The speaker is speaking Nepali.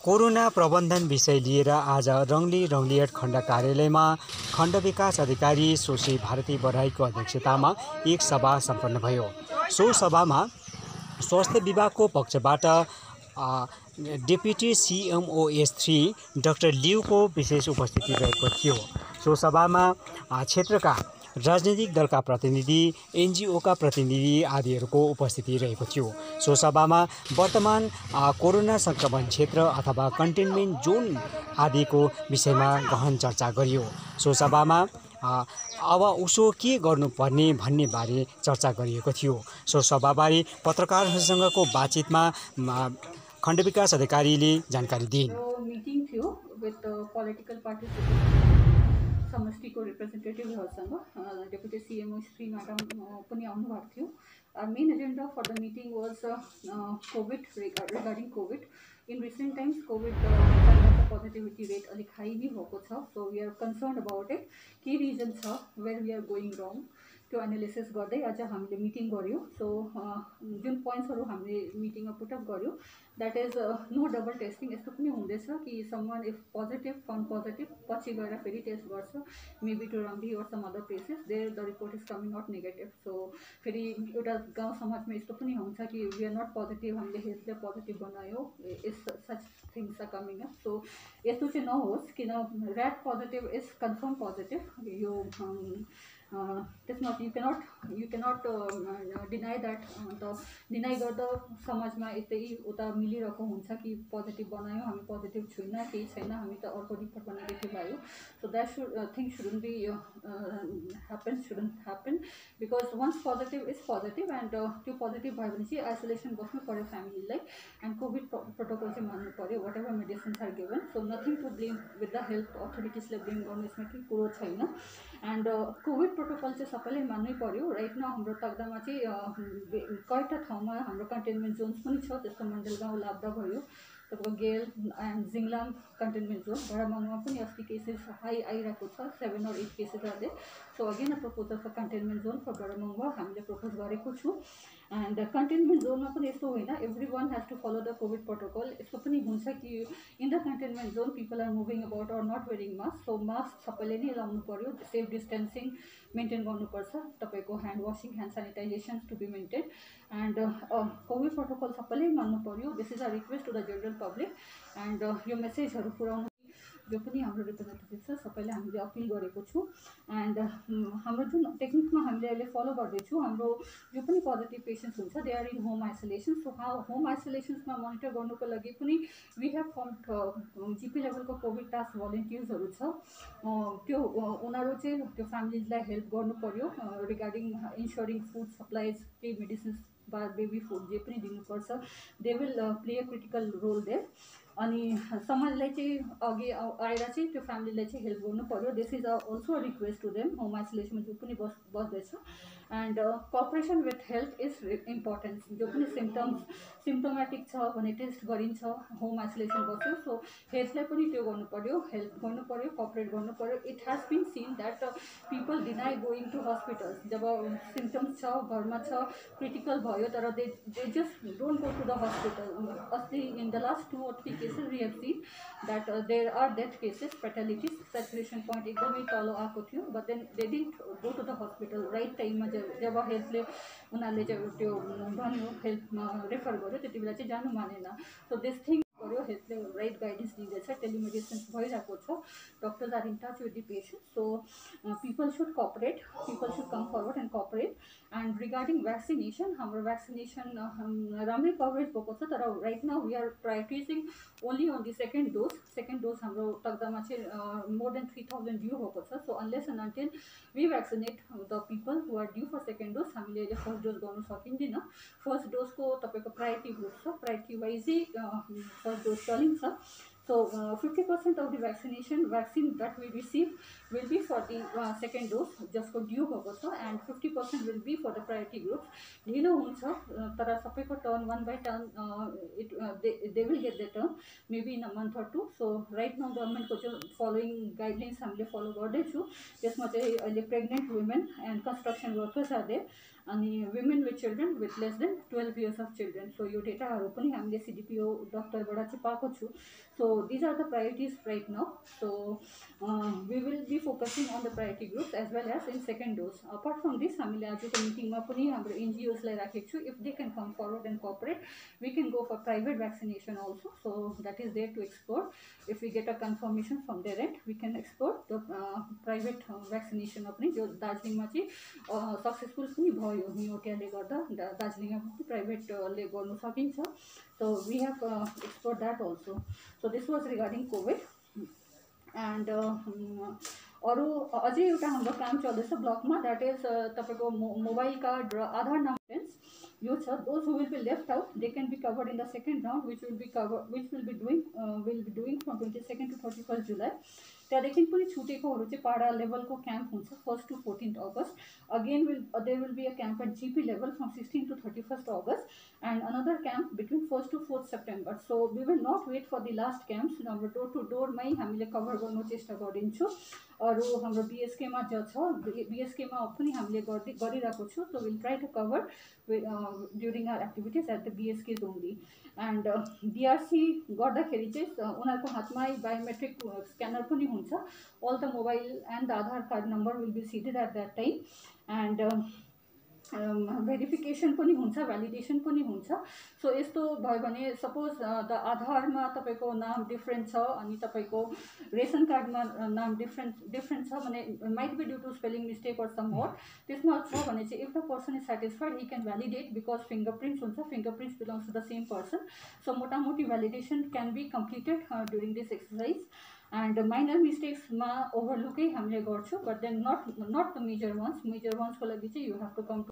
कोरोना प्रबन्धन विषय लिएर आज रङ्गलियट खण्ड कार्यालयमा खण्ड विकास अधिकारी सुश्री भारती बराईको अध्यक्षतामा एक सभा सम्पन्न भयो। सो सभामा स्वास्थ्य विभागको पक्षबाट डेपुटी CMOS3 डाक्टर लिउको विशेष उपस्थिति रहेको थियो। सो सभामा क्षेत्रका राजनीतिक दलका प्रतिनिधि, NGOका प्रतिनिधि आदिहरूको उपस्थिति रहेको थियो। सो सभामा वर्तमान कोरोना संक्रमण क्षेत्र अथवा कन्टेनमेन्ट जोन आदिको विषयमा गहन चर्चा गरियो। सो सभामा अब उसो के गर्नुपर्ने भन्ने बारे चर्चा गरिएको थियो। सो सभाबारे पत्रकारहरूसँगको बातचितमा खण्ड विकास अधिकारीले जानकारी दिइन्। मिटिङ थियो विथ पोलिटिकल पार्टी समष्टिको रिप्रेजेन्टेटिभहरूसँग डेपुटी CMOS3 म्याडम पनि आउनु भएको थियो। Main agenda for the meeting was covid regarding covid. In recent times covid positivity rate अलिक हाई नै भएको छ। So we are concern about it, के रिजन छ, where we are going wrong, त्यो एनालिसिस गर्दै आज हामीले मिटिङ गऱ्यौँ। सो जुन पोइन्ट्सहरू हामीले मिटिङमा पुटअप गऱ्यौँ, that is no double testing. यस्तो पनि हुँदैछ कि someone if positive found positive पछि गएर फेरि टेस्ट गर्छ, मेबी टु रम्बी or some other places there the report is coming out negative. So फेरि एउटा गाउँ समाजमा यस्तो पनि हुन्छ कि वी आर नट पोजिटिभ, हामीले हेल्थले पोजिटिभ बनायो, is such things are coming up. So यस्तो चाहिँ नहोस्, किन what positive is confirm positive. यो त्यसमा यु क्यानट डिनाई द्याट। अन्त डिनाई गर्दा समाजमा यतै उता मिलिरहेको हुन्छ कि पोजिटिभ बनायो, हामी पोजिटिभ छैन, केही छैन, हामी त अर्को रिपोर्टमा नेगेटिभ आयो। So that thing shouldn't be happen because once positive is positive and त्यो पोजिटिभ भयो भने चाहिँ आइसोलेसन बस्नु पऱ्यो फ्यामिलीलाई एन्ड कोभिड प्रोटोकल चाहिँ मान्नु पऱ्यो, whatever medicines are given. So nothing to blame with the health अथोरिटिजले ब्लेम गर्नु यसमा केही कुरो छैन। एन्ड कोभिड प्रोटोकल चाहिँ सबैले मान्नै पऱ्यो। राइट नाउ हाम्रो तकदामा चाहिँ कयटा ठाउँमा हाम्रो कन्टेनमेन्ट जोन्स पनि छ, जस्तो मण्डलगाउँ, लाब्दा भयो, तपाईँको गेल एन्ड जिङलाम कन्टेनमेन्ट जोन। भडामङमा पनि अस्ति केसेस हाई आइरहेको छ, 7 or 8 केसेस आए। So again a proposal for containment zone for भडामङमा हामीले प्रपोज गरेको छु। एन्ड कन्टेनमेन्ट जोनमा पनि यस्तो होइन, every one has to follow the covid protocol. यस्तो पनि हुन्छ कि in the containment zone people are moving about or not wearing mask. So mask सबैले नै लाउनु पऱ्यो, सेफ डिस्टेन्सिङ मेन्टेन गर्नुपर्छ, तपाईँको hand washing, hand sanitisation to be maintain. And covid protocol सबैले मान्नु पऱ्यो। This is a request to the general public. And यो मेसेजहरू पुऱ्याउनु जो पनि हाम्रो रिप्रेजेन्टेटिभ छ सबैले हामीले अपिल गरेको छु। एन्ड हाम्रो जुन टेक्निकमा हामीले अहिले फलो गर्दैछौँ, हाम्रो जो पनि पोजिटिभ पेसेन्ट्स हुन्छ they are in home isolation. So home आइसोलेसन्समा मोनिटर गर्नुको लागि पनि वी हेभ फर्म GP लेभलको कोभिड टास्क भलिन्टियर्सहरू छ। त्यो उनीहरू चाहिँ त्यो फ्यामिलीलाई हेल्प गर्नु पऱ्यो रिगार्डिङ इन्स्योरिङ फुड सप्लाइज, केही मेडिसिन्स बा बेबी फुड जे पनि दिनुपर्छ, they will play a critical role there. अनि समाजलाई चाहिँ अघि आएर चाहिँ त्यो फ्यामिलीलाई चाहिँ हेल्प गर्नु पऱ्यो। This is also a request to them, home आइसोलेसनमा जो पनि बस्दैछ। And cooperation with health is important. जो पनि सिम्टोमेटिक छ भने टेस्ट गरिन्छ, होम आइसोलेसन बस्यो। सो हेल्थलाई पनि त्यो गर्नु पऱ्यो, हेल्प गर्नु पऱ्यो, कोअपरेट गर्नु पऱ्यो। It has been seen that people deny going to hospitals. जब सिम्टम्स छ, घरमा छ, क्रिटिकल भयो, तर they just don't go to the hospital. अस्ति in the last 2 or 3 cases we have seen that there are death cases, fatalities, saturation point एकदमै तल आएको थियो, but then they didn't go to the hospital right टाइममा। जब हेल्थले उनीहरूले चाहिँ त्यो भन्यो, हेल्थमा रेफर गर्यो, त्यति बेला चाहिँ जानु मानेन। सो दिस थिङ गर्यो, हेल्थले राइट गाइडेन्स दिँदैछ, टेलिमेडिसिन भइरहेको छ, doctors are in touch with the patient. So people should cooperate, people should come forward and cooperate. And regarding vaccination, हाम्रो भ्याक्सिनेसन राम्रै कभरेज भएको छ, तर right now we are prioritising only on the second dose. Second dose हाम्रो तकदामा चाहिँ मोर देन 3000 ड्यू भएको छ। So unless and until we vaccinate the people who are due for second dose, हामीले अहिले फर्स्ट डोज गर्नु सकिँदैन। फर्स्ट डोजको तपाईँको प्रायोरिटी ग्रुप छ, प्रायोरिटी वाइजै फर्स्ट डोज चलिन्छ। So 50% of the vaccine that we receive will be for the second dose, just for due भएको छ, and 50% will be for the priority groups. ढिलो हुन्छ तर सबैको turn one by turn they will get their turn maybe in a month or two. So right now government को चाहिँ following guidelines हामीले follow गर्दैछु। त्यसमा चाहिँ अहिले pregnant women and construction workers are there, अनि women with children with less than 12 years of children. So यो डेटाहरू पनि हामीले CDPO दफ्तरबाट चाहिँ पाएको छु. So these are the priorities right now. So we will be focusing on the priority groups as well as in second dose. Apart from this, हामीले आजको मिटिङमा पनि हाम्रो NGOs लाई राखेको छु. If they can come forward and cooperate, we can go for private vaccination also. So that is there to explore. If we get a confirmation from their end, we can explore the private vaccination पनि जो दार्जिलिङमा चाहिँ सक्सेसफुल पनि भयो नियोटियाले गर्दा दार्जिलिङमा पनि प्राइभेटले गर्नु सकिन्छ. So we have explored that also. So this was regarding COVID. And अरू अझै एउटा हाम्रो काम चल्दैछ ब्लकमा, द्याट इज तपाईँको मोबाइल कार्ड र आधार नम्बर यो छ. Those who will be left out they can be covered in the second round which will be doing from 22 to 31 July. त्यहाँदेखि पनि छुटेकोहरू चाहिँ पाडा लेभलको क्याम्प हुन्छ 1st to 14th August. Again there will be a camp at GP level from 16 to 31st August and another camp between 1st to 4th September. So we will not wait for the last camps. हाम्रो डोर टु डोरमै हामीले कभर गर्नु चेष्टा गरिन्छौँ. अरू हाम्रो BSKमा जो छ BSKमा पनि हामीले गरिरहेको छु. So we'll try to cover during our activities at the BSKs only. And DRC गर्दाखेरि चाहिँ उनीहरूको हातमा बायोमेट्रिक स्क्यानर पनि हुन्छ. All the mobile and the Aadhaar card number will be seeded at that time. And verification पनि हुन्छ, भ्यालिडेसन पनि हुन्छ. सो यस्तो भयो भने सपोज द आधारमा तपाईँको नाम डिफ्रेन्ट छ अनि तपाईँको रेसन कार्डमा नाम डिफ्रेन्ट छ भने might be due to spelling mistake or some more त्यसमा छ भने चाहिँ if the person is satisfied he can validate because fingerprints हुन्छ. Fingerprints belongs to the same person. So मोटामोटी validation can be completed during this exercise. And minor mistakes ma overlook हामीले गर्छौँ, but then not the major ones. Major ones को लागि चाहिँ you have to come to